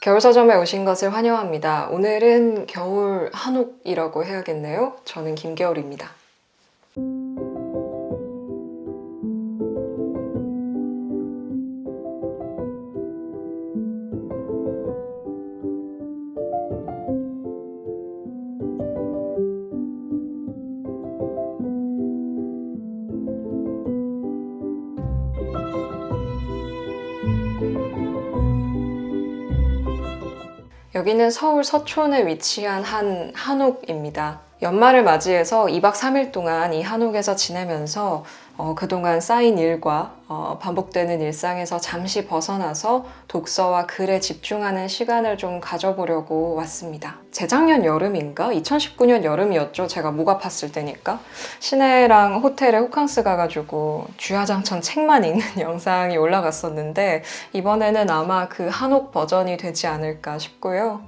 겨울 서점에 오신 것을 환영합니다. 오늘은 겨울 한옥이라고 해야겠네요. 저는 김겨울입니다. 여기는 서울 서촌에 위치한 한 한옥입니다. 연말을 맞이해서 2박 3일 동안 이 한옥에서 지내면서 그동안 쌓인 일과 반복되는 일상에서 잠시 벗어나서 독서와 글에 집중하는 시간을 좀 가져보려고 왔습니다. 재작년 여름인가? 2019년 여름이었죠. 제가 목 아팠을 때니까. 시내랑 호텔에 호캉스 가가지고 주야장천 책만 읽는 영상이 올라갔었는데 이번에는 아마 그 한옥 버전이 되지 않을까 싶고요.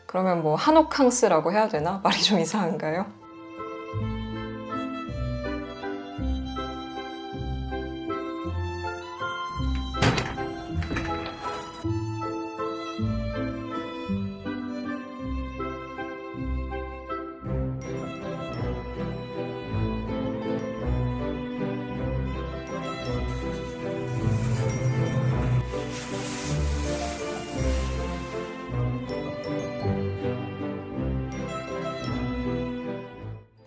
그러면 뭐 한옥캉스라고 해야 되나? 말이 좀 이상한가요?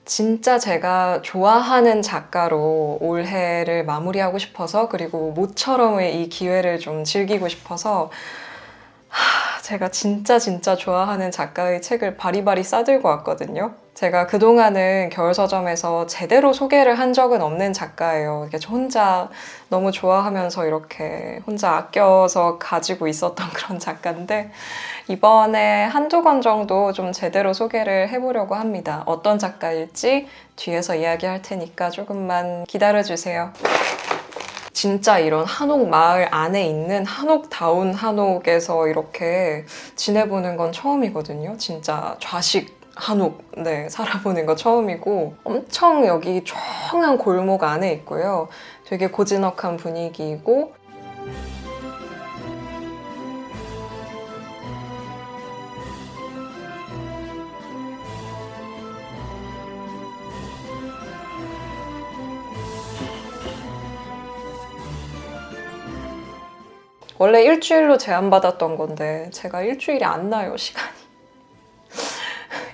진짜 제가 좋아하는 작가로 올해를 마무리하고 싶어서, 그리고 모처럼의 이 기회를 좀 즐기고 싶어서 제가 진짜 좋아하는 작가의 책을 바리바리 싸들고 왔거든요. 제가 그동안은 겨울 서점에서 제대로 소개를 한 적은 없는 작가예요. 저 혼자 너무 좋아하면서 이렇게 혼자 아껴서 가지고 있었던 그런 작가인데 이번에 한두 권 정도 좀 제대로 소개를 해보려고 합니다. 어떤 작가일지 뒤에서 이야기할 테니까 조금만 기다려주세요. 진짜 이런 한옥 마을 안에 있는 한옥다운 한옥에서 이렇게 지내보는 건 처음이거든요. 진짜 좌식 한옥, 살아보는 거 처음이고 엄청 여기 조용한 골목 안에 있고요. 되게 고즈넉한 분위기이고 원래 일주일로 제한받았던 건데 제가 일주일이 안 나요, 시간이.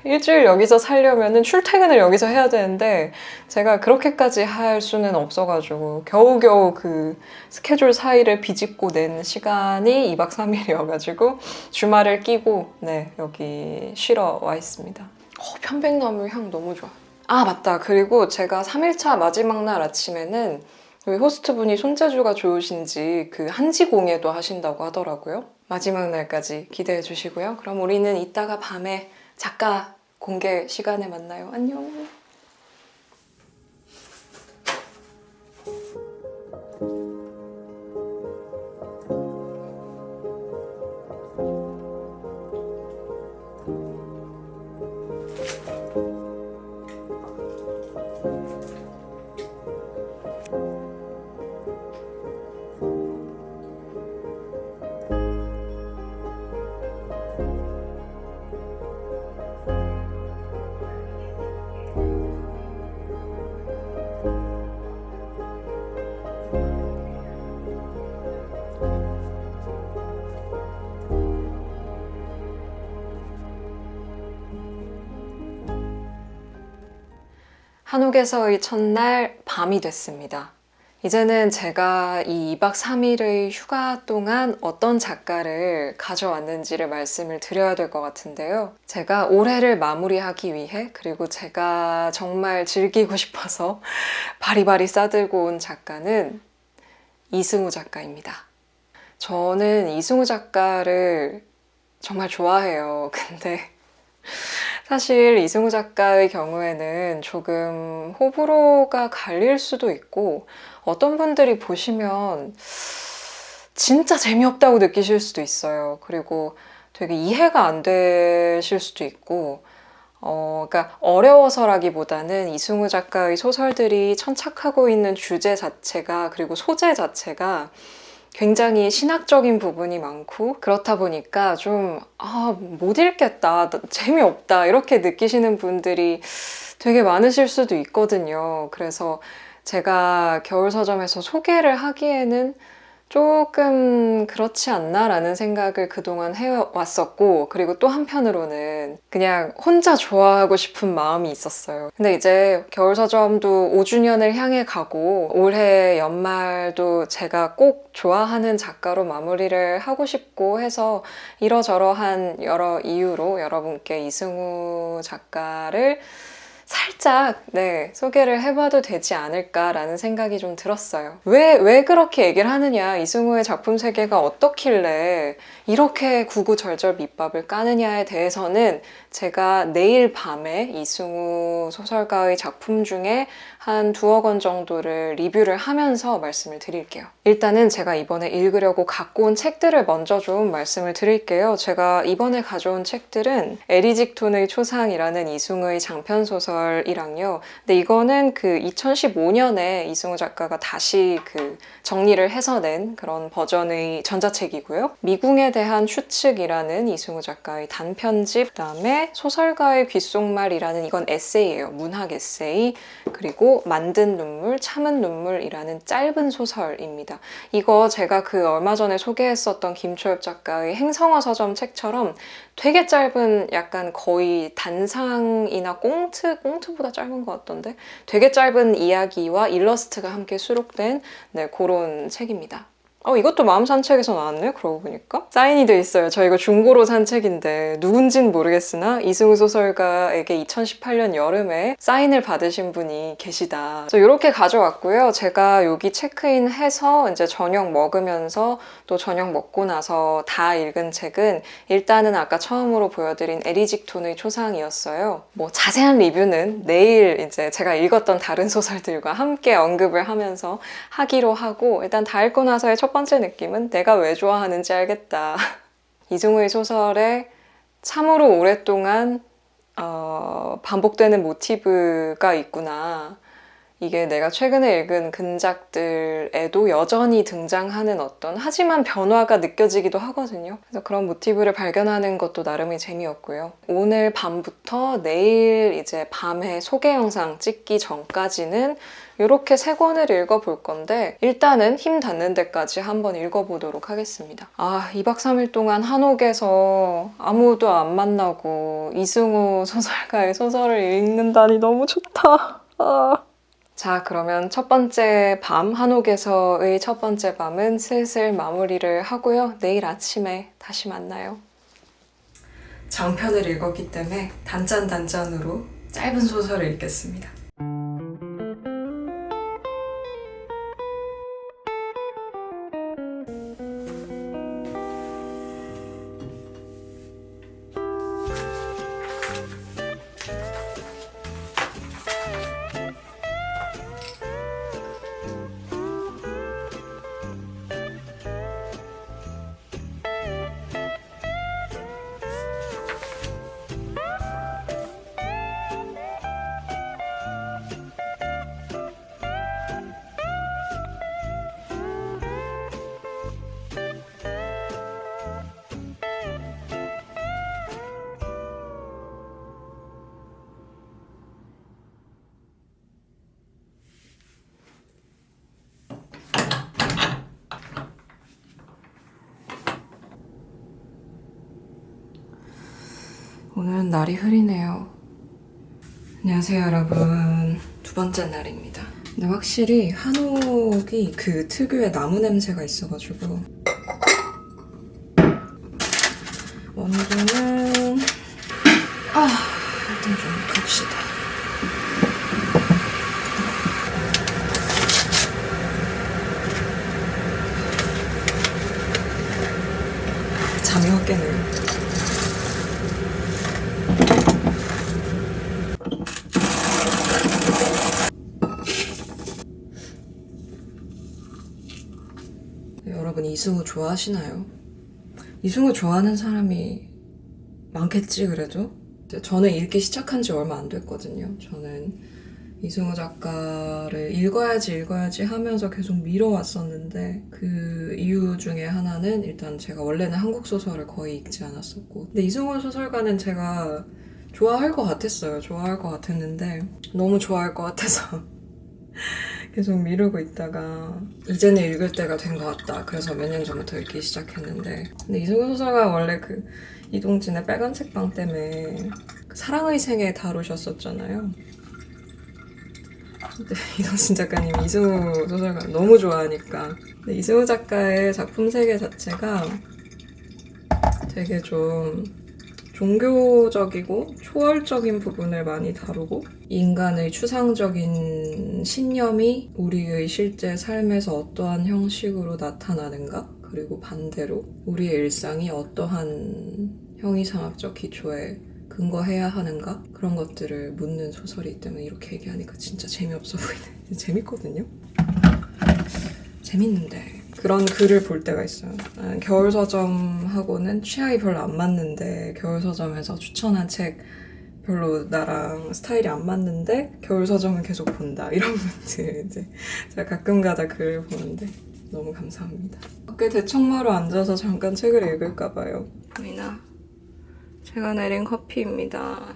일주일 여기서 살려면 출퇴근을 여기서 해야 되는데 제가 그렇게까지 할 수는 없어가지고 겨우겨우 그 스케줄 사이를 비집고 낸 시간이 2박 3일이어가지고 주말을 끼고 여기 쉬러 와 있습니다. 편백나무 향 너무 좋아. 아 맞다, 그리고 제가 3일차 마지막 날 아침에는 여기 호스트분이 손재주가 좋으신지 그 한지공예도 하신다고 하더라고요. 마지막 날까지 기대해 주시고요. 그럼 우리는 이따가 밤에 작가 공개 시간에 만나요. 안녕. 한옥에서의 첫날 밤이 됐습니다. 이제는 제가 이 2박 3일의 휴가 동안 어떤 작가를 가져왔는지를 말씀을 드려야 될 것 같은데요. 제가 올해를 마무리하기 위해, 그리고 제가 정말 즐기고 싶어서 바리바리 싸들고 온 작가는 이승우 작가입니다. 저는 이승우 작가를 정말 좋아해요. 근데 사실 이승우 작가의 경우에는 조금 호불호가 갈릴 수도 있고 어떤 분들이 보시면 진짜 재미없다고 느끼실 수도 있어요. 그리고 되게 이해가 안 되실 수도 있고 그러니까 어려워서라기보다는 이승우 작가의 소설들이 천착하고 있는 주제 자체가, 그리고 소재 자체가 굉장히 신학적인 부분이 많고 그렇다 보니까 좀 못 읽겠다, 재미없다 이렇게 느끼시는 분들이 되게 많으실 수도 있거든요. 그래서 제가 겨울서점에서 소개를 하기에는 조금 그렇지 않나라는 생각을 그동안 해왔었고, 그리고 또 한편으로는 그냥 혼자 좋아하고 싶은 마음이 있었어요. 근데 이제 겨울서점도 5주년을 향해 가고 올해 연말도 제가 꼭 좋아하는 작가로 마무리를 하고 싶고 해서 이러저러한 여러 이유로 여러분께 이승우 작가를 살짝 소개를 해봐도 되지 않을까라는 생각이 좀 들었어요. 왜 그렇게 얘기를 하느냐, 이승우의 작품 세계가 어떻길래 이렇게 구구절절 밑밥을 까느냐에 대해서는 제가 내일 밤에 이승우 소설가의 작품 중에 한 2억 원 정도를 리뷰를 하면서 말씀을 드릴게요. 일단은 제가 이번에 읽으려고 갖고 온 책들을 먼저 좀 말씀을 드릴게요. 제가 이번에 가져온 책들은 에리직톤의 초상이라는 이승우의 장편 소설이랑요. 근데 이거는 그 2015년에 이승우 작가가 다시 그 정리를 해서 낸 그런 버전의 전자책이고요. 미궁에 대한 추측이라는 이승우 작가의 단편집, 그다음에 소설가의 귓속말이라는 이건 에세이예요. 문학 에세이. 그리고 만든 눈물, 참은 눈물이라는 짧은 소설입니다. 이거 제가 그 얼마 전에 소개했었던 김초엽 작가의 행성어 서점 책처럼 되게 짧은, 약간 거의 단상이나 꽁트보다 짧은 것 같던데, 되게 짧은 이야기와 일러스트가 함께 수록된 그런 책입니다. 이것도 마음산책에서 나왔네, 그러고 보니까. 사인이 돼 있어요. 저 이거 중고로 산 책인데 누군진 모르겠으나 이승우 소설가에게 2018년 여름에 사인을 받으신 분이 계시다. 그래서 이렇게 가져왔고요. 제가 여기 체크인해서 이제 저녁 먹으면서 또 저녁 먹고 나서 다 읽은 책은 일단은 아까 처음으로 보여드린 에리직톤의 초상이었어요. 뭐 자세한 리뷰는 내일 이제 제가 읽었던 다른 소설들과 함께 언급을 하면서 하기로 하고, 일단 다 읽고 나서의 첫 번째 느낌은 내가 왜 좋아하는지 알겠다. 이승우의 소설에 참으로 오랫동안 반복되는 모티브가 있구나. 이게 내가 최근에 읽은 근작들에도 여전히 등장하는 어떤, 하지만 변화가 느껴지기도 하거든요. 그래서 그런 모티브를 발견하는 것도 나름의 재미였고요. 오늘 밤부터 내일 이제 밤에 소개 영상 찍기 전까지는 이렇게 3권을 읽어볼 건데, 일단은 힘 닿는 데까지 한번 읽어보도록 하겠습니다. 2박 3일 동안 한옥에서 아무도 안 만나고 이승우 소설가의 소설을 읽는다니 너무 좋다. 자, 그러면 첫 번째 밤, 한옥에서의 첫 번째 밤은 슬슬 마무리를 하고요. 내일 아침에 다시 만나요. 장편을 읽었기 때문에 단짠단짠으로 짧은 소설을 읽겠습니다. 오늘은 날이 흐리네요. 안녕하세요, 여러분. 2번째 날입니다. 근데 확실히 한옥이 그 특유의 나무 냄새가 있어가지고 원두는 일단 좀 갑시다. 잠이 확 깨네요. 여러분, 이승우 좋아하시나요? 이승우 좋아하는 사람이 많겠지, 그래도? 저는 읽기 시작한 지 얼마 안 됐거든요. 저는 이승우 작가를 읽어야지 하면서 계속 미뤄왔었는데 그 이유 중에 하나는 일단 제가 원래는 한국 소설을 거의 읽지 않았었고 근데 이승우 소설가는 제가 좋아할 것 같았어요. 좋아할 것 같았는데 너무 좋아할 것 같아서 계속 미루고 있다가 이제는 읽을 때가 된 것 같다. 그래서 몇 년 전부터 읽기 시작했는데 근데 이승우 소설가 원래 그 이동진의 빨간색 방 때문에 그 사랑의 생애 다루셨었잖아요. 근데 이동진 작가님이 이승우 소설가 너무 좋아하니까 근데 이승우 작가의 작품 세계 자체가 되게 좀 종교적이고 초월적인 부분을 많이 다루고 인간의 추상적인 신념이 우리의 실제 삶에서 어떠한 형식으로 나타나는가 그리고 반대로 우리의 일상이 어떠한 형이상학적 기초에 근거해야 하는가? 그런 것들을 묻는 소설이기 때문에 이렇게 얘기하니까 진짜 재미없어 보이네. 재밌거든요? 재밌는데 그런 글을 볼 때가 있어요. 겨울서점하고는 취향이 별로 안 맞는데 겨울서점에서 추천한 책 별로 나랑 스타일이 안 맞는데 겨울서점은 계속 본다. 이런 분들 이제 제가 가끔가다 글을 보는데 너무 감사합니다. 밖에 대청마루 앉아서 잠깐 책을 읽을까 봐요. 보이나? 제가 내린 커피입니다.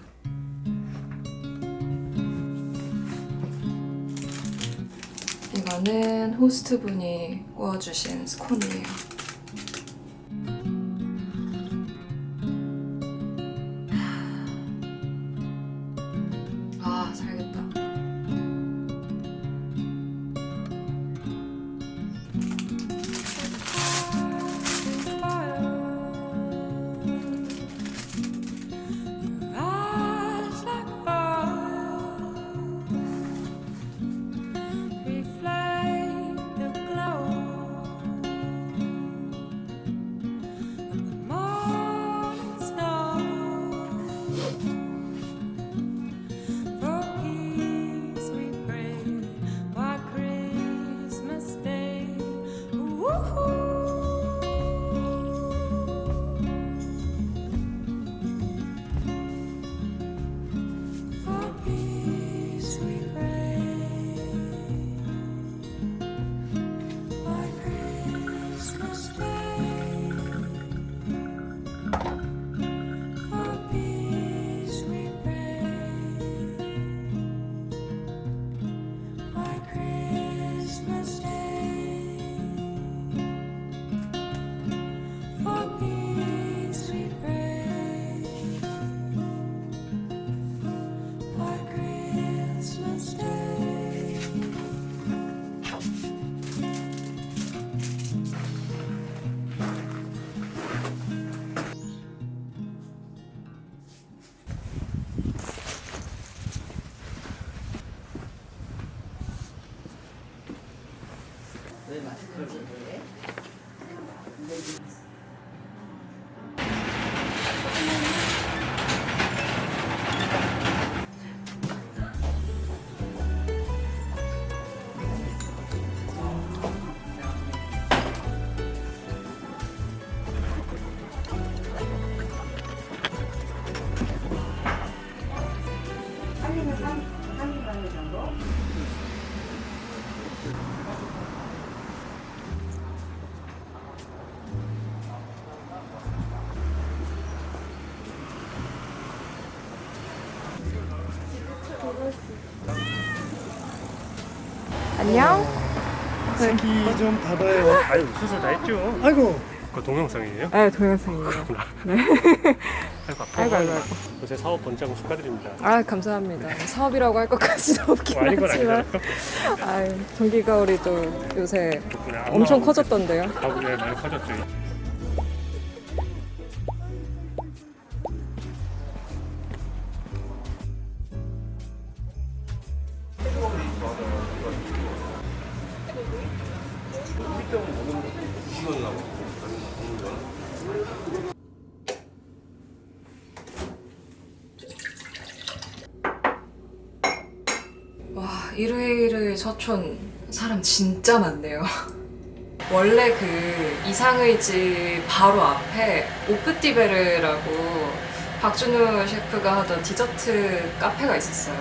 이거는 호스트분이 구워주신 스콘이에요. 아, 살겠다. 안녕. 새끼 좀 봐봐요. 아유 수술 다 했죠? 아이고. 그거 동영상이에요? 네, 동영상이에요. 네. 아이고 아이고, 아이고, 아이고. 요새 사업 번창 축하드립니다. 아, 감사합니다. 사업이라고 할 것까지는 없긴 아닌 건 하지만. 아니잖아요. 아유, 전기가울이도 요새 덕분에 엄청 커졌던데요. 가구에 많이 커졌죠. 와, 일요일 서촌 사람 진짜 많네요. 원래 그 이상의 집 바로 앞에 오프티베르라고 박준우 셰프가 하던 디저트 카페가 있었어요.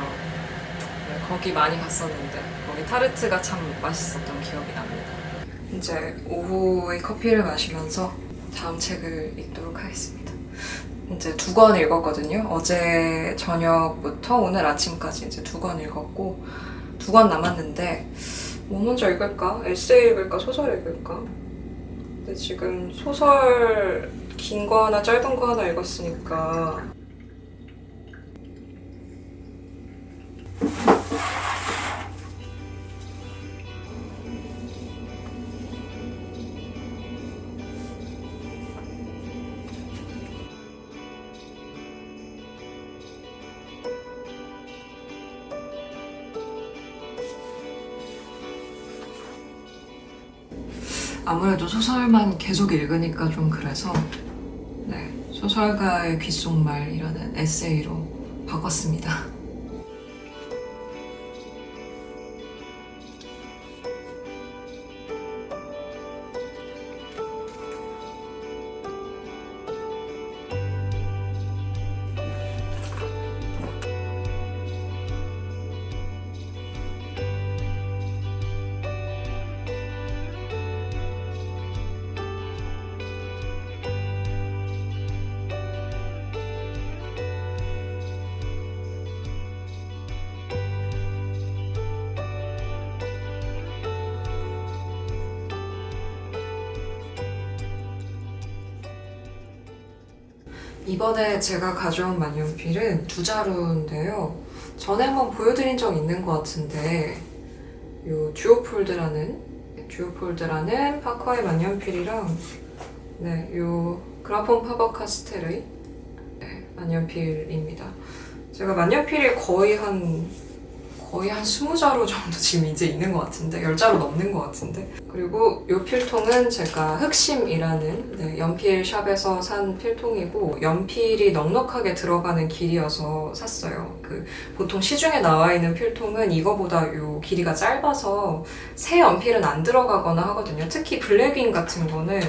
거기 많이 갔었는데 거기 타르트가 참 맛있었던 기억이 납니다. 이제 오후에 커피를 마시면서 다음 책을 읽도록 하겠습니다. 이제 2권 읽었거든요. 어제 저녁부터 오늘 아침까지 이제 2권 읽었고 2권 남았는데 뭐 먼저 읽을까? 에세이 읽을까? 소설 읽을까? 근데 지금 소설 긴 거 하나 짧은 거 하나 읽었으니까 아무래도 소설만 계속 읽으니까 좀 그래서 네, 소설가의 귓속말이라는 에세이로 바꿨습니다. 이번에 제가 가져온 만년필은 2자루인데요. 전에 한번 보여드린 적 있는 것 같은데 요 듀오폴드라는 파커의 만년필이랑 네, 요 그라폰 파버-카스텔의 네, 만년필입니다. 제가 만년필이 거의 한 20자루 정도 지금 이제 있는 것 같은데 10자루 넘는 것 같은데 그리고 이 필통은 제가 흑심이라는 네, 연필 샵에서 산 필통이고 연필이 넉넉하게 들어가는 길이어서 샀어요. 보통 시중에 나와 있는 필통은 이거보다 요 길이가 짧아서 새 연필은 안 들어가거나 하거든요. 특히 블랙윙 같은 거는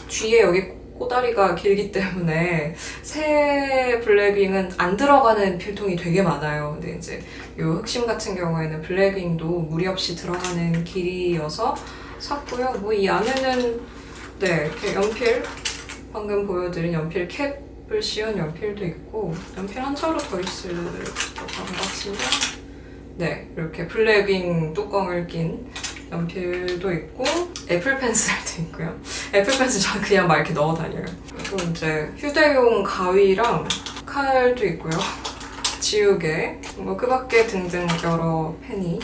뒤에 여기 꼬다리가 길기 때문에 새 블랙윙은 안 들어가는 필통이 되게 많아요. 근데 이제 이 흑심 같은 경우에는 블랙윙도 무리 없이 들어가는 길이어서 샀고요. 뭐 이 안에는 네 이렇게 연필 방금 보여드린 연필 캡을 씌운 연필도 있고 연필 한 자루 더 있을 것 같은데 네 이렇게 블랙윙 뚜껑을 낀 연필도 있고 애플 펜슬도 있고요. 애플 펜슬 저는 그냥 막 이렇게 넣어 다녀요. 그리고 이제 휴대용 가위랑 칼도 있고요. 지우개, 뭐 그 밖에 등등 여러 펜이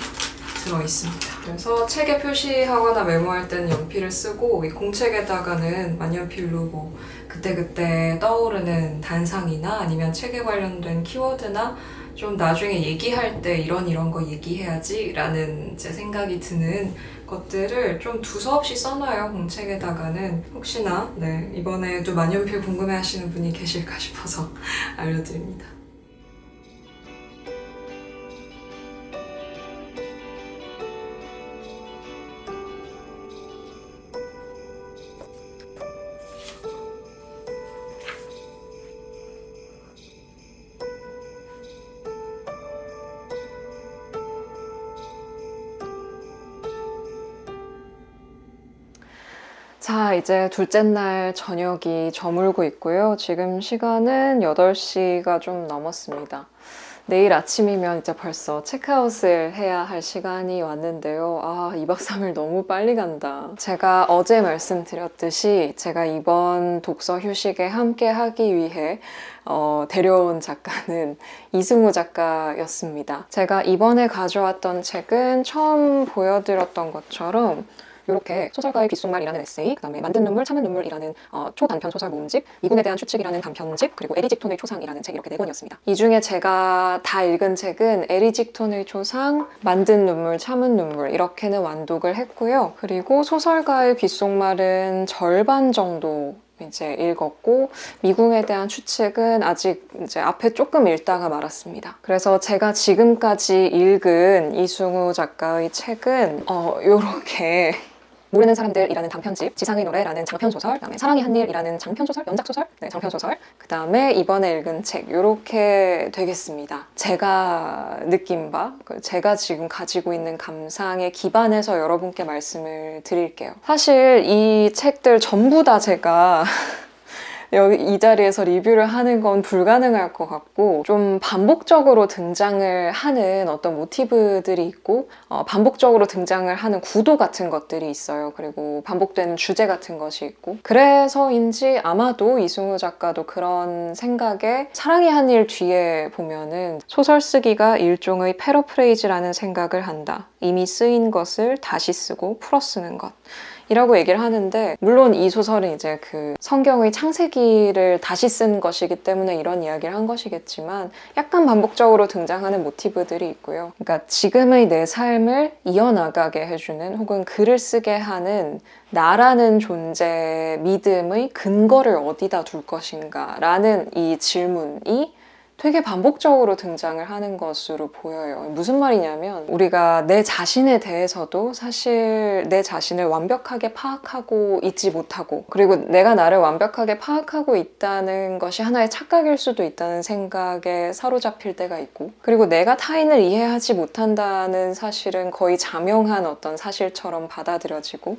들어있습니다. 그래서 책에 표시하거나 메모할 때는 연필을 쓰고 이 공책에다가는 만년필로 뭐 그때그때 떠오르는 단상이나 아니면 책에 관련된 키워드나 좀 나중에 얘기할 때 이런 거 얘기해야지 라는 제 생각이 드는 것들을 좀 두서없이 써놔요. 공책에다가는 혹시나 네, 이번에도 만년필 궁금해 하시는 분이 계실까 싶어서 알려드립니다. 자, 이제 둘째 날 저녁이 저물고 있고요. 지금 시간은 8시가 좀 넘었습니다. 내일 아침이면 이제 벌써 체크아웃을 해야 할 시간이 왔는데요. 아, 2박 3일 너무 빨리 간다. 제가 어제 말씀드렸듯이 제가 이번 독서 휴식에 함께 하기 위해 데려온 작가는 이승우 작가였습니다. 제가 이번에 가져왔던 책은 처음 보여드렸던 것처럼 이렇게 소설가의 귓속말이라는 에세이, 그다음에 만든 눈물, 참은 눈물이라는 초단편 소설 모음집, 미궁에 대한 추측이라는 단편집, 그리고 에리직톤의 초상이라는 책 이렇게 4권이었습니다. 이 중에 제가 다 읽은 책은 에리직톤의 초상, 만든 눈물, 참은 눈물 이렇게는 완독을 했고요. 그리고 소설가의 귓속말은 절반 정도 이제 읽었고 미궁에 대한 추측은 아직 이제 앞에 조금 읽다가 말았습니다. 그래서 제가 지금까지 읽은 이승우 작가의 책은 요렇게 모르는 사람들이라는 단편집, 지상의 노래라는 장편소설, 그다음에 사랑이 한 일이라는 장편소설, 연작소설, 네, 장편소설, 그다음에 이번에 읽은 책 이렇게 되겠습니다. 제가 느낀 바, 제가 지금 가지고 있는 감상에 기반해서 여러분께 말씀을 드릴게요. 사실 이 책들 전부 다 제가 여기 이 자리에서 리뷰를 하는 건 불가능할 것 같고, 좀 반복적으로 등장을 하는 어떤 모티브들이 있고, 반복적으로 등장을 하는 구도 같은 것들이 있어요. 그리고 반복되는 주제 같은 것이 있고, 그래서인지 아마도 이승우 작가도 그런 생각에 사랑이 한 일 뒤에 보면은 소설 쓰기가 일종의 패러프레이즈라는 생각을 한다. 이미 쓰인 것을 다시 쓰고 풀어 쓰는 것. 이라고 얘기를 하는데, 물론 이 소설은 이제 그 성경의 창세기를 다시 쓴 것이기 때문에 이런 이야기를 한 것이겠지만, 약간 반복적으로 등장하는 모티브들이 있고요. 그러니까 지금의 내 삶을 이어나가게 해주는, 혹은 글을 쓰게 하는 나라는 존재의 믿음의 근거를 어디다 둘 것인가 라는 이 질문이 되게 반복적으로 등장을 하는 것으로 보여요. 무슨 말이냐면, 우리가 내 자신에 대해서도 사실 내 자신을 완벽하게 파악하고 있지 못하고, 그리고 내가 나를 완벽하게 파악하고 있다는 것이 하나의 착각일 수도 있다는 생각에 사로잡힐 때가 있고, 그리고 내가 타인을 이해하지 못한다는 사실은 거의 자명한 어떤 사실처럼 받아들여지고,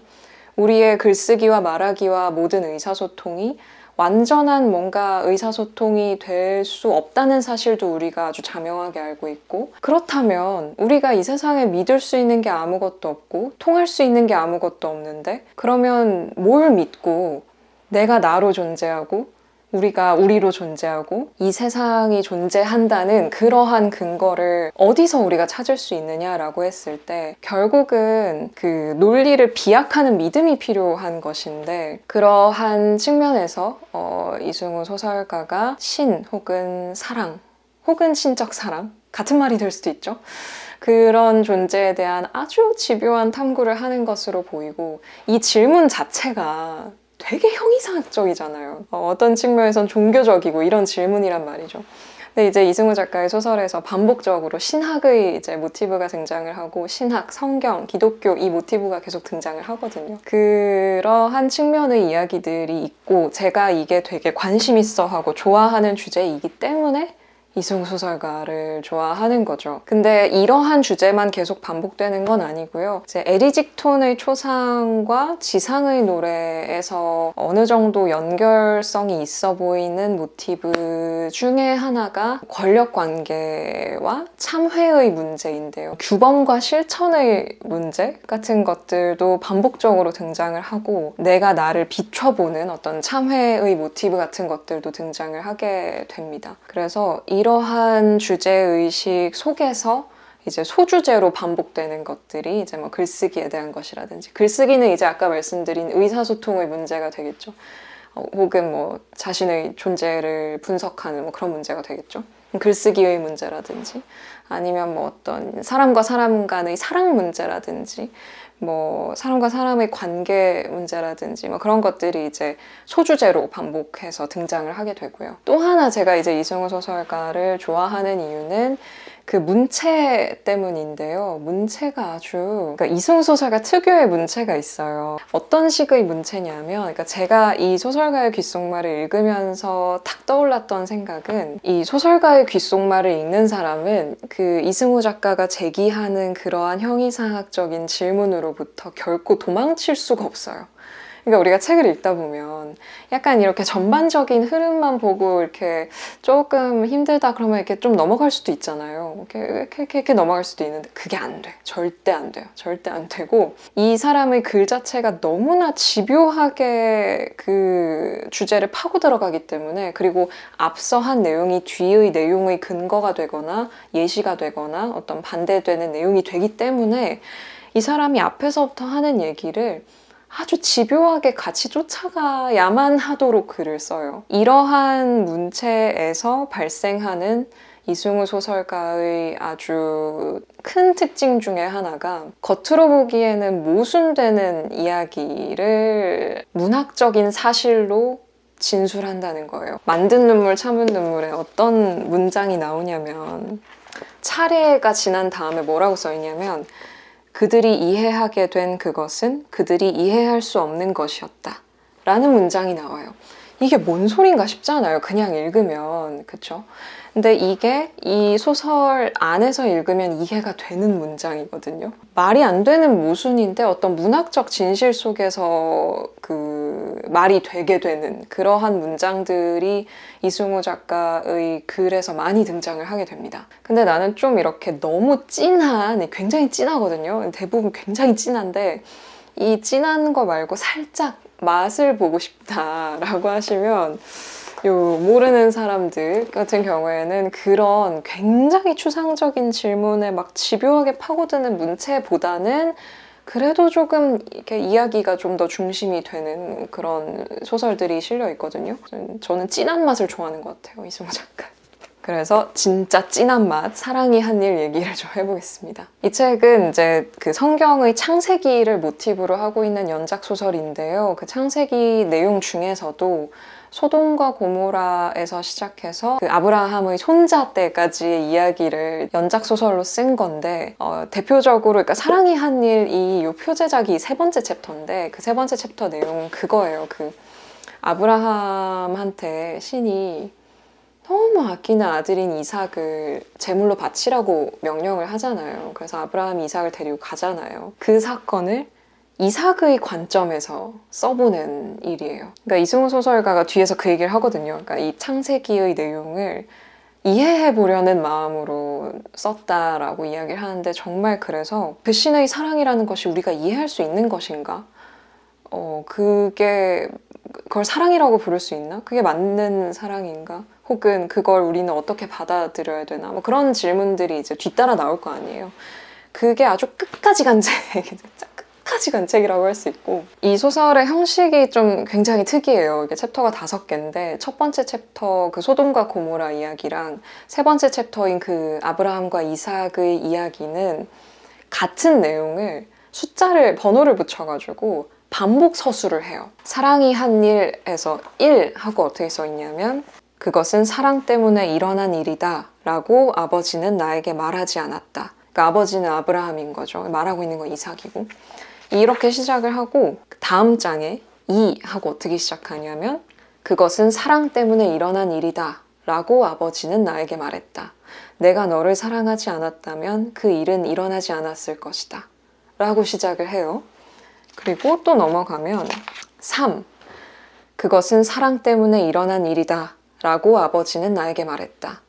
우리의 글쓰기와 말하기와 모든 의사소통이 완전한 뭔가 의사소통이 될 수 없다는 사실도 우리가 아주 자명하게 알고 있고, 그렇다면 우리가 이 세상에 믿을 수 있는 게 아무것도 없고 통할 수 있는 게 아무것도 없는데, 그러면 뭘 믿고 내가 나로 존재하고 우리가 우리로 존재하고 이 세상이 존재한다는 그러한 근거를 어디서 우리가 찾을 수 있느냐라고 했을 때, 결국은 그 논리를 비약하는 믿음이 필요한 것인데, 그러한 측면에서 이승우 소설가가 신 혹은 사랑 혹은 신적 사랑, 같은 말이 될 수도 있죠. 그런 존재에 대한 아주 집요한 탐구를 하는 것으로 보이고, 이 질문 자체가 되게 형이상학적이잖아요. 어떤 측면에선 종교적이고 이런 질문이란 말이죠. 근데 이제 이승우 작가의 소설에서 반복적으로 신학의 이제 모티브가 등장을 하고, 신학, 성경, 기독교 이 모티브가 계속 등장을 하거든요. 그러한 측면의 이야기들이 있고, 제가 이게 되게 관심 있어 하고 좋아하는 주제이기 때문에 이승우 소설가를 좋아하는 거죠. 근데 이러한 주제만 계속 반복되는 건 아니고요. 이제 에리직톤의 초상과 지상의 노래에서 어느 정도 연결성이 있어 보이는 모티브 중에 하나가 권력 관계와 참회의 문제인데요. 규범과 실천의 문제 같은 것들도 반복적으로 등장을 하고, 내가 나를 비춰보는 어떤 참회의 모티브 같은 것들도 등장을 하게 됩니다. 그래서 이러한 주제의식 속에서 이제 소주제로 반복되는 것들이 이제 뭐 글쓰기에 대한 것이라든지, 글쓰기는 이제 아까 말씀드린 의사소통의 문제가 되겠죠. 혹은 뭐 자신의 존재를 분석하는 뭐 그런 문제가 되겠죠. 글쓰기의 문제라든지, 아니면 뭐 어떤 사람과 사람 간의 사랑 문제라든지, 뭐 사람과 사람의 관계 문제라든지, 뭐 그런 것들이 이제 소주제로 반복해서 등장을 하게 되고요. 또 하나 제가 이제 이승우 소설가를 좋아하는 이유는 그 문체 때문인데요. 문체가 아주, 그러니까 이승우 소설가 특유의 문체가 있어요. 어떤 식의 문체냐면, 그러니까 제가 이 소설가의 귓속말을 읽으면서 탁 떠올랐던 생각은, 이 소설가의 귓속말을 읽는 사람은 그 이승우 작가가 제기하는 그러한 형이상학적인 질문으로부터 결코 도망칠 수가 없어요. 그러니까 우리가 책을 읽다 보면 약간 이렇게 전반적인 흐름만 보고 이렇게 조금 힘들다 그러면 이렇게 좀 넘어갈 수도 있잖아요. 이렇게 넘어갈 수도 있는데, 그게 안 돼. 절대 안 돼요. 절대 안 되고, 이 사람의 글 자체가 너무나 집요하게 그 주제를 파고 들어가기 때문에, 그리고 앞서 한 내용이 뒤의 내용의 근거가 되거나 예시가 되거나 어떤 반대되는 내용이 되기 때문에, 이 사람이 앞에서부터 하는 얘기를 아주 집요하게 같이 쫓아가야만 하도록 글을 써요. 이러한 문체에서 발생하는 이승우 소설가의 아주 큰 특징 중에 하나가, 겉으로 보기에는 모순되는 이야기를 문학적인 사실로 진술한다는 거예요. 만든 눈물 참은 눈물에 어떤 문장이 나오냐면, 차례가 지난 다음에 뭐라고 써있냐면, 그들이 이해하게 된 그것은 그들이 이해할 수 없는 것이었다. 라는 문장이 나와요. 이게 뭔 소린가 싶잖아요. 그냥 읽으면. 그쵸? 근데 이게 이 소설 안에서 읽으면 이해가 되는 문장이거든요. 말이 안 되는 모순인데 어떤 문학적 진실 속에서 그 말이 되게 되는 그러한 문장들이 이승우 작가의 글에서 많이 등장을 하게 됩니다. 근데 나는 좀 이렇게 너무 찐한, 굉장히 찐하거든요. 대부분 굉장히 찐한데 이 찐한 거 말고 살짝 맛을 보고 싶다라고 하시면 모르는 사람들 같은 경우에는 그런 굉장히 추상적인 질문에 막 집요하게 파고드는 문체보다는 그래도 조금 이렇게 이야기가 좀 더 중심이 되는 그런 소설들이 실려 있거든요. 저는 찐한 맛을 좋아하는 것 같아요, 이승우 작가. 그래서 진짜 찐한 맛, 사랑이 한 일 얘기를 좀 해보겠습니다. 이 책은 이제 그 성경의 창세기를 모티브로 하고 있는 연작 소설인데요. 그 창세기 내용 중에서도 소돔과 고모라에서 시작해서 그 아브라함의 손자 때까지의 이야기를 연작 소설로 쓴 건데 대표적으로 그러니까 사랑이 한 일 이 표제작이 세 번째 챕터인데 그 세 번째 챕터 내용은 그거예요. 그 아브라함한테 신이 너무 아끼는 아들인 이삭을 제물로 바치라고 명령을 하잖아요. 그래서 아브라함이 이삭을 데리고 가잖아요. 그 사건을 이삭의 관점에서 써보는 일이에요. 그러니까 이승우 소설가가 뒤에서 그 얘기를 하거든요. 그러니까 이 창세기의 내용을 이해해 보려는 마음으로 썼다라고 이야기를 하는데 정말 그래서 그 신의 사랑이라는 것이 우리가 이해할 수 있는 것인가? 그걸 사랑이라고 부를 수 있나? 그게 맞는 사랑인가? 혹은 그걸 우리는 어떻게 받아들여야 되나? 뭐 그런 질문들이 이제 뒤따라 나올 거 아니에요. 그게 아주 끝까지 간 책, 끝까지 간 책이라고 할 수 있고 이 소설의 형식이 좀 굉장히 특이해요. 이게 챕터가 5개인데 첫 번째 챕터 그 소돔과 고모라 이야기랑 세 번째 챕터인 그 아브라함과 이삭의 이야기는 같은 내용을 번호를 붙여가지고 반복 서술을 해요. 사랑이 한 일에서 1 하고 어떻게 써 있냐면 그것은 사랑 때문에 일어난 일이다 라고 아버지는 나에게 말하지 않았다. 그러니까 아버지는 아브라함인 거죠. 말하고 있는 건 이삭이고. 이렇게 시작을 하고 다음 장에 2 하고 어떻게 시작하냐면 그것은 사랑 때문에 일어난 일이다 라고 아버지는 나에게 말했다. 내가 너를 사랑하지 않았다면 그 일은 일어나지 않았을 것이다 라고 시작을 해요. 그리고 또 넘어가면 3. 그것은 사랑 때문에 일어난 일이다 라고 아버지는 나에게 말했다.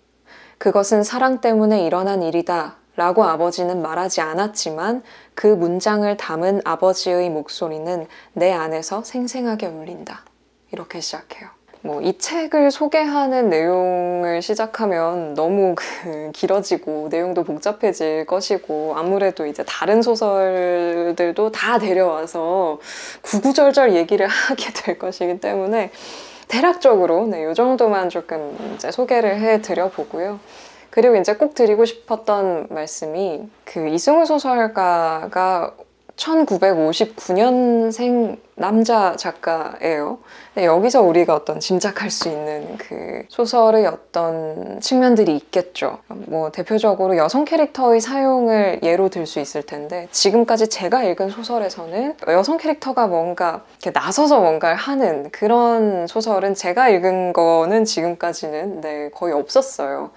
그것은 사랑 때문에 일어난 일이다 라고 아버지는 말하지 않았지만 그 문장을 담은 아버지의 목소리는 내 안에서 생생하게 울린다. 이렇게 시작해요. 이 책을 소개하는 내용을 시작하면 너무 길어지고 내용도 복잡해질 것이고 아무래도 이제 다른 소설들도 다 데려와서 구구절절 얘기를 하게 될 것이기 때문에 대략적으로 이 정도만 조금 이제 소개를 해드려 보고요. 그리고 이제 꼭 드리고 싶었던 말씀이 그 이승우 소설가가 1959년생 남자 작가예요. 근데 여기서 우리가 어떤 짐작할 수 있는 그 소설의 어떤 측면들이 있겠죠. 대표적으로 여성 캐릭터의 사용을 예로 들 수 있을 텐데 지금까지 제가 읽은 소설에서는 여성 캐릭터가 뭔가 이렇게 나서서 뭔가를 하는 그런 소설은 제가 읽은 거는 지금까지는 거의 없었어요.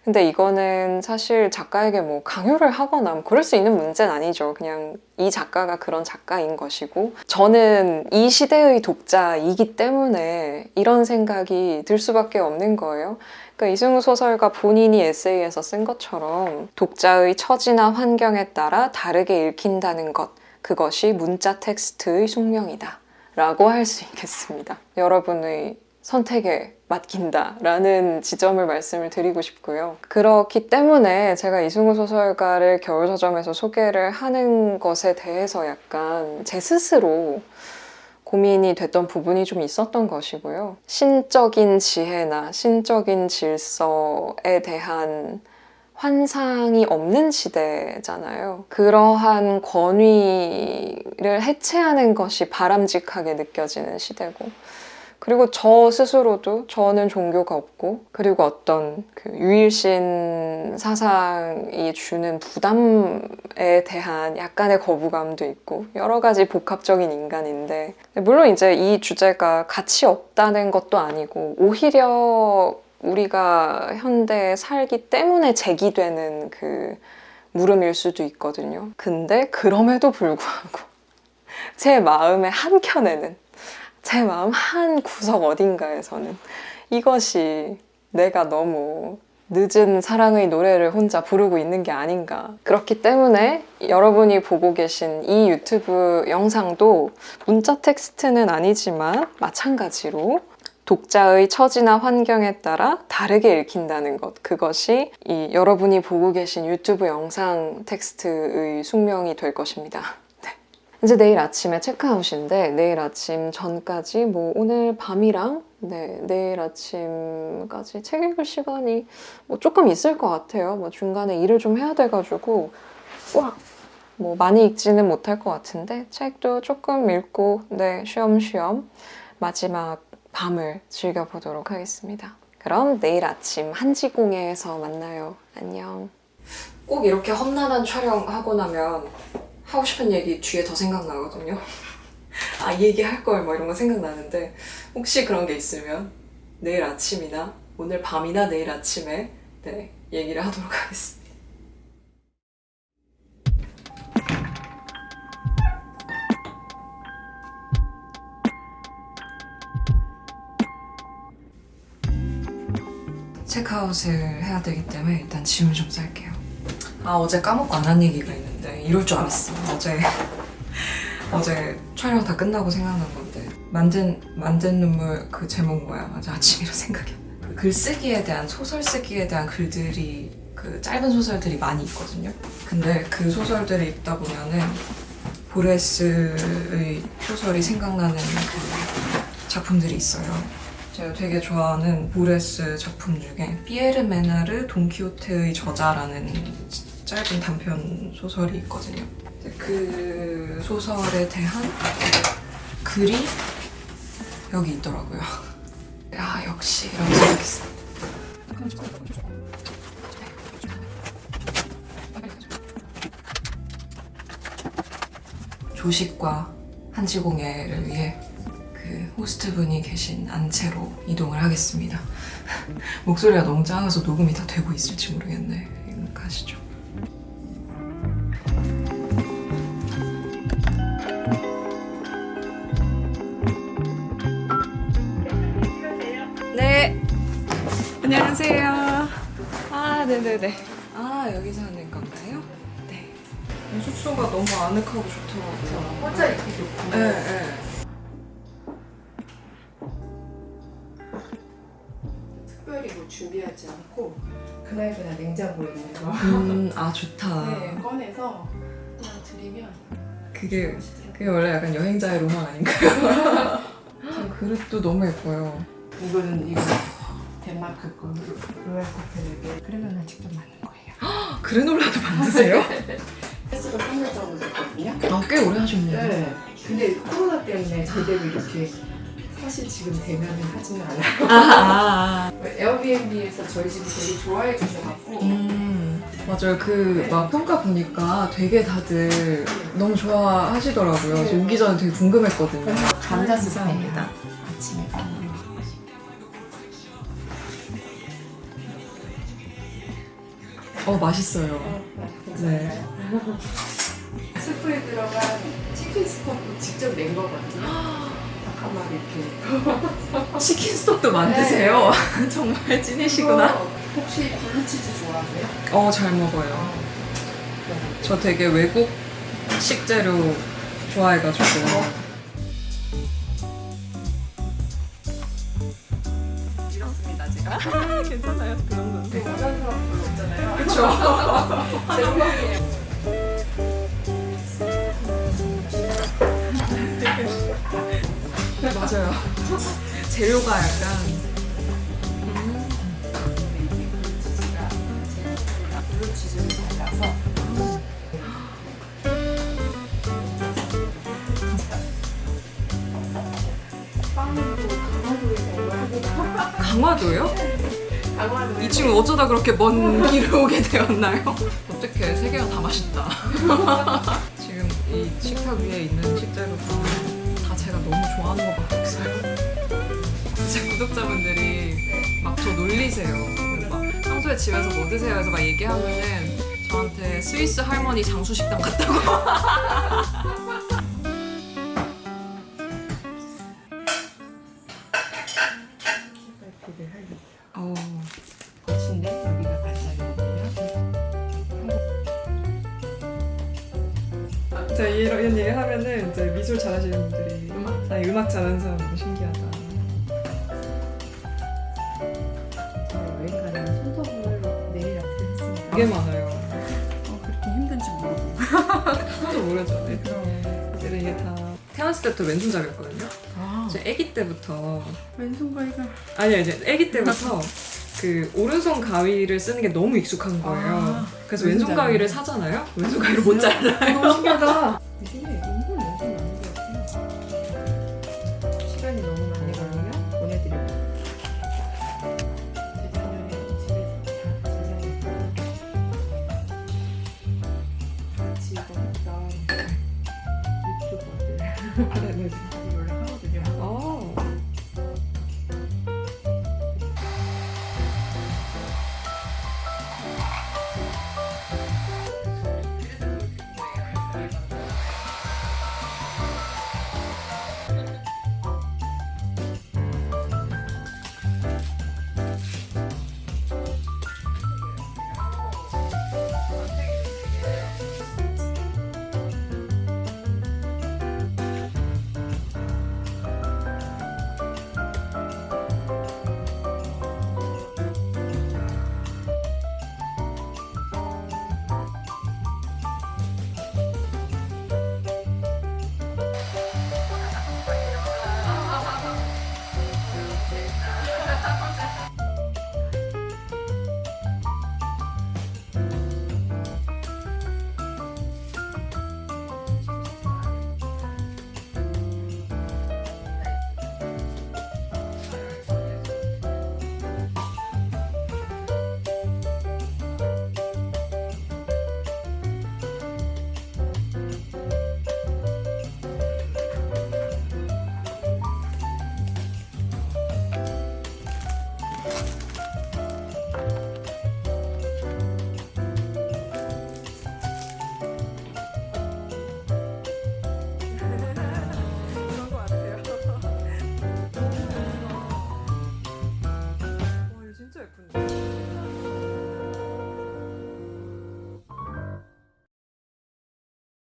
근데 이거는 사실 작가에게 강요를 하거나 그럴 수 있는 문제는 아니죠. 그냥 이 작가가 그런 작가인 것이고 저는 이 시대의 독자이기 때문에 이런 생각이 들 수밖에 없는 거예요. 그러니까 이승우 소설가 본인이 에세이에서 쓴 것처럼 독자의 처지나 환경에 따라 다르게 읽힌다는 것, 그것이 문자 텍스트의 숙명이다 라고 할 수 있겠습니다. 여러분의 선택에 맡긴다라는 지점을 말씀을 드리고 싶고요. 그렇기 때문에 제가 이승우 소설가를 겨울서점에서 소개를 하는 것에 대해서 약간 제 스스로 고민이 됐던 부분이 좀 있었던 것이고요. 신적인 지혜나 신적인 질서에 대한 환상이 없는 시대잖아요. 그러한 권위를 해체하는 것이 바람직하게 느껴지는 시대고 그리고 저 스스로도 저는 종교가 없고 그리고 어떤 그 유일신 사상이 주는 부담에 대한 약간의 거부감도 있고 여러 가지 복합적인 인간인데 물론 이제 이 주제가 가치 없다는 것도 아니고 오히려 우리가 현대에 살기 때문에 제기되는 그 물음일 수도 있거든요. 근데 그럼에도 불구하고 제 마음의 한켠에는 제 마음 한 구석 어딘가에서는 이것이 내가 너무 늦은 사랑의 노래를 혼자 부르고 있는 게 아닌가. 그렇기 때문에 여러분이 보고 계신 이 유튜브 영상도 문자 텍스트는 아니지만 마찬가지로 독자의 처지나 환경에 따라 다르게 읽힌다는 것. 그것이 이 여러분이 보고 계신 유튜브 영상 텍스트의 숙명이 될 것입니다. 이제 내일 아침에 체크아웃인데 내일 아침 전까지 뭐 오늘 밤이랑 내일 아침까지 책 읽을 시간이 뭐 조금 있을 것 같아요. 뭐 중간에 일을 좀 해야 돼가지고 뭐 많이 읽지는 못할 것 같은데 책도 조금 읽고 쉬엄쉬엄 마지막 밤을 즐겨보도록 하겠습니다. 그럼 내일 아침 한지공예에서 만나요. 안녕. 꼭 이렇게 험난한 촬영하고 나면 하고 싶은 얘기 뒤에 더 생각나거든요. 아, 이 얘기 할 걸 뭐 이런 거 생각나는데 혹시 그런 게 있으면 내일 아침이나 오늘 밤이나 내일 아침에 얘기를 하도록 하겠습니다. 체크아웃을 해야 되기 때문에 일단 짐을 좀 쌀게요. 아, 어제 까먹고 안 한 얘기가 있는데 이럴 줄 알았어. 어제 촬영 다 끝나고 생각난 건데 만든 눈물 그 제목 뭐야? 맞아, 아침이라 생각이 안 나. 그 글쓰기에 대한 소설 쓰기에 대한 글들이 그 짧은 소설들이 많이 있거든요. 근데 그 소설들을 읽다 보면은 보레스의 소설이 생각나는 그 작품들이 있어요. 제가 되게 좋아하는 보레스 작품 중에 피에르 메나르 돈키호테의 저자라는 짧은 단편 소설이 있거든요. 그 소설에 대한 글이 여기 있더라고요. 야, 역시 이라고 생각했습니다. 조식과 한지공예를 위해 그 호스트분이 계신 안채로 이동을 하겠습니다. 목소리가 너무 작아서 녹음이 다 되고 있을지 모르겠네. 이거 가시죠. 네. 안녕하세요. 아, 네네네. 아, 여기서 하는 건가요? 네. 숙소가 너무 아늑하고 좋더라고요. 혼자 있기 좋고. 네. 특별히 뭐 준비하지 않고 그날 냉장고에 있는 거 아, 좋다. 네, 꺼내서 그냥 드리면 그게 원래 약간 여행자의 로망 아닌가요? 그릇도 너무 예뻐요. 이거 덴마크 거 로얄 코펜하겐 그래놀라 직접 만든 거예요. 그래놀라도 만드세요? 횟수가 3년 정도 됐거든요. 아, 꽤 오래 하셨네요. 네. 근데 코로나 때문에 제대로 이렇게 사실 지금 대면을 하지는 않아요. 에어비앤비에서 저희 집을 되게 좋아해 주셔갖고 맞아요. 그 막 평가 보니까 되게 다들 너무 좋아하시더라고요. 그래서 오기 전에 되게 궁금했거든요. 감자 스프입니다. 아침에 맛있어요. 네. 스프에 들어간 치킨 스톡도 직접 낸 거거든요. 잠깐만 이렇게. 치킨 스톡도 만드세요? 정말 찐이시구나. 혹시 블루치즈 좋아하세요? 잘 먹어요. 저 되게 외국 식재료 좋아해가지고. 이렇습니다, 제가. 괜찮아요, 그 정도는. 원하는 사람 별로 없잖아요. 그쵸. 제 음악이에요. 맞아요. 재료가 약간 블루치즈를 발라서 빵도 강하게 강화도요? 강화도 이 친구 어쩌다 그렇게 먼 길을 오게 되었나요? 어떡해, 세 개가 다 맛있다. 지금 이 식탁 위에 있는 식재료가 다 제가 너무 좋아하는 것밖에 없어요. 제 구독자분들이 막 저 놀리세요. 막 평소에 집에서 뭐 드세요 해서 막 얘기하면은 저한테 스위스 할머니 장수식당 같다고. 피를 하려고. 어. 거친데 여기가 바싹이거든요. 제가 이런 얘기 하면은 이제 미술 잘하시는 분들이 음악 잘하는 사람 너무 신기하다. 여행 가는 손톱을 내일 아침에 했습니다. 되게 많아요. 그렇게 힘든지 모르고. 하나도 모르죠. 네. 그럼. 사실은 이게 다 태어났을 때부터 왼손잡이였거든요. 아, 저 아기 때부터 왼손가위가. 아니야 이제 아기 때부터 그 오른손 가위를 쓰는 게 너무 익숙한 거예요. 아, 그래서 왼손 왼손 가위를 사잖아요. 왼손 가위를 못 잘라요. 너무 신기하다. 요즘에 은근 왼손 많은 것 같아요. 시간이 너무 많이 걸리면 보내드려요. 재작년에 집에 다 재작년에 같이 이거 했던 유튜버들. 아, 네네.